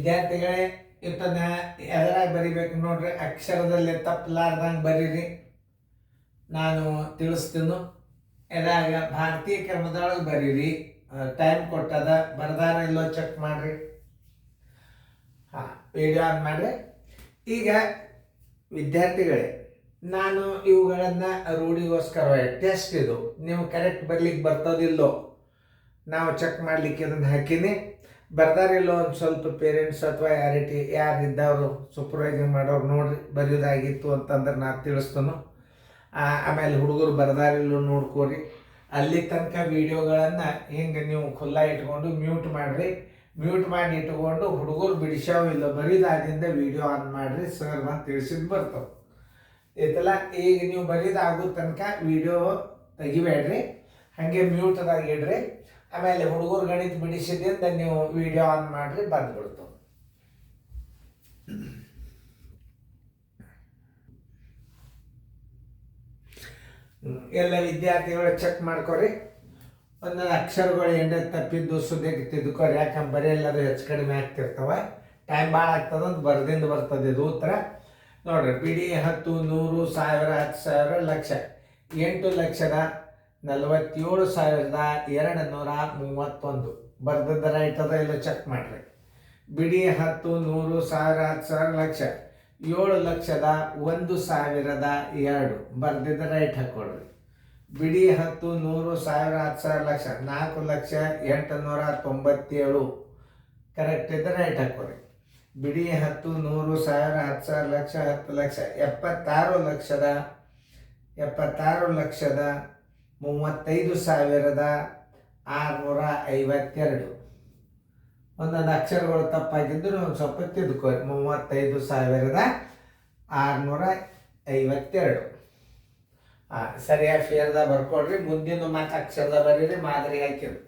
ವಿದ್ಯಾರ್ಥಿಗಳೇ ಇವತ್ತನ್ನ ಎದರಾಗ ಬರಿಬೇಕು ನೋಡ್ರಿ, ಅಕ್ಷರದಲ್ಲಿ ತಪ್ಪಲಾರ್ದಂಗೆ ಬರೀರಿ. ನಾನು ತಿಳಿಸ್ತೀನಿ. ಎದಾಗ ಭಾರತೀಯ ಕ್ರಮದೊಳಗೆ ಬರೀರಿ. ಟೈಮ್ ಕೊಟ್ಟದ, ಬರ್ದಾರ ಇಲ್ಲೋ ಚೆಕ್ ಮಾಡ್ರಿ. ವಿಡಿಯೋ ಆನ್ ಮಾಡ್ರಿ. ಈಗ ವಿದ್ಯಾರ್ಥಿಗಳೇ, ನಾನು ಇವುಗಳನ್ನು ರೂಢಿಗೋಸ್ಕರ ಟೆಸ್ಟ್ ಇದು, ನೀವು ಕರೆಕ್ಟ್ ಬರ್ಲಿಕ್ಕೆ ಬರ್ತದಿಲ್ಲೋ ನಾವು ಚೆಕ್ ಮಾಡ್ಲಿಕ್ಕೆ ಇದನ್ನು ಹಾಕೀನಿ. ಬರ್ದಾರಿಲ್ಲೋ ಒಂದು ಸ್ವಲ್ಪ ಪೇರೆಂಟ್ಸ್ ಅಥವಾ ಯಾರಿದ್ದವರು ಸೂಪರ್ವೈಸಿಂಗ್ ಮಾಡೋರು ನೋಡ್ರಿ ಬರೆಯೋದಾಗಿತ್ತು ಅಂತಂದ್ರೆ ನಾನು ತಿಳಿಸ್ತೇನೆ. ಆಮೇಲೆ ಹುಡುಗರು ಬರ್ದಾರಿಲ್ಲೋ ನೋಡ್ಕೋರಿ. ಅಲ್ಲಿ ತನಕ ವಿಡಿಯೋಗಳನ್ನು ಹಿಂಗೆ ನೀವು ಖುಲ್ಲಾ ಇಟ್ಕೊಂಡು ಮ್ಯೂಟ್ ಮಾಡಿರಿ. ಮ್ಯೂಟ್ ಮಾಡಿ ಇಟ್ಕೊಂಡು ಹುಡುಗರು ಬಿಡಿಸ್ಯಾವ ಇಲ್ಲ ಬರೀದಾಗಿಂದ ವಿಡಿಯೋ ಆನ್ ಮಾಡಿರಿ. ಸರ್ ಬಂದು ತಿಳಿಸಿದ್ದು ಬರ್ತವೆ ಐತಲ್ಲ. ಈಗ ನೀವು ಬರೀದಾಗೋ ತನಕ ವಿಡಿಯೋ ತೆಗಿಬೇಡ್ರಿ, ಹಾಗೆ ಮ್ಯೂಟ್ದಾಗ ಇಡ್ರಿ. ಆಮೇಲೆ ಹುಡುಗರು ಗಣಿತ ಬಿಡಿಸಿದ್ರಿಂದ ನೀವು ವಿಡಿಯೋ ಆನ್ ಮಾಡಿರಿ, ಬಂದ್ಬಿಡ್ತು. ಎಲ್ಲ ವಿದ್ಯಾರ್ಥಿಗಳು ಚೆಕ್ ಮಾಡ್ಕೊರಿ. ಒಂದೊಂದು ಅಕ್ಷರಗಳು ಎಂಡ ತಪ್ಪಿದ್ದು ಸುದ್ದಿಗೆ ತಿದ್ದುಕೋರಿ. ಯಾಕಂದ್ರೆ ಬರೆಯಲ್ಲದು ಹೆಚ್ಚು ಕಡಿಮೆ ಆಗ್ತಿರ್ತಾವ, ಟೈಮ್ ಭಾಳ ಆಗ್ತದೆ ಅಂತ ಬರೆದಿಂದ ಬರ್ತದೆ ಇದು ಉತ್ತರ. ನೋಡ್ರಿ, ಬಿಡಿ 10, 100, 1000, 10,000, ಲಕ್ಷ. 8,47,231 ಬರ್ದದ್ದು ರೈಟ್ ಅದ ಇಲ್ಲ ಚೆಕ್ ಮಾಡ್ರಿ. ಬಿಡಿ 10, 100, 1000, 10,000, ಲಕ್ಷ. 7,01,002 ಬರ್ದಿದ್ದ ರೈಟ್ ಹಾಕೊಡ್ರಿ. ಬಿಡಿ 10, 100, 1000, 10,000, ಲಕ್ಷ. 4,08,97 ಕರೆಕ್ಟ್ ಇದ್ದ ರೈಟ್ ಹಾಕೊಡ್ರಿ. ಬಿಡಿ 10, 100, 1000, 10,000, ಲಕ್ಷ. 10 ಲಕ್ಷ. 76,35,652 ಒಂದೊಂದು ಅಕ್ಷರಗಳು ತಪ್ಪಾಗಿದ್ದರು ಒಂದು ಸ್ವಲ್ಪ ತಿದ್ದುಕೋರಿ. 35,652 ಸರಿಯಾಗಿ ಫೇರ್ದಾಗ ಬರ್ಕೊಡ್ರಿ. ಮುಂದಿನ ಮಾತು ಅಕ್ಷರದ ಬರೀರಿ, ಮಾದರಿ ಹಾಕಿರಿ.